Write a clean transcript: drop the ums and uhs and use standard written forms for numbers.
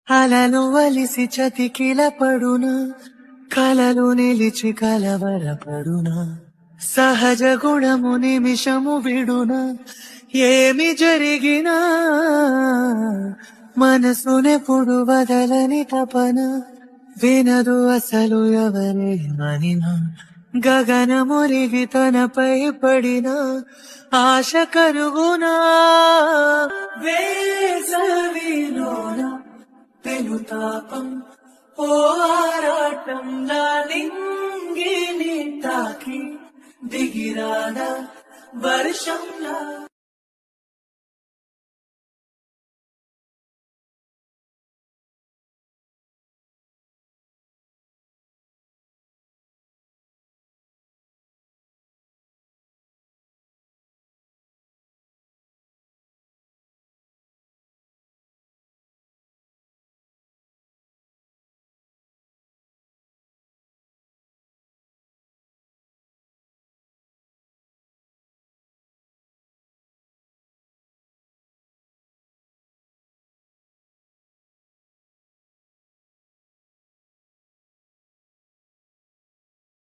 అలలు వలిసి చతికిల పడునా, కలలు నిలిచి కలవరపడునా, సహజ గుణము నిమిషము విడునా, ఏమి జరిగినా మనసునెప్పుడు వదలని తపన, వినదు అసలు ఎవరేమనినా, గగనమురిగి తనపై పడిన ఆశ కరుగునా, వేసవిలోన పెనుతాపం ఓ ఆరాటం నా నింగిని తాకి దిగిరాన వర్షంలా.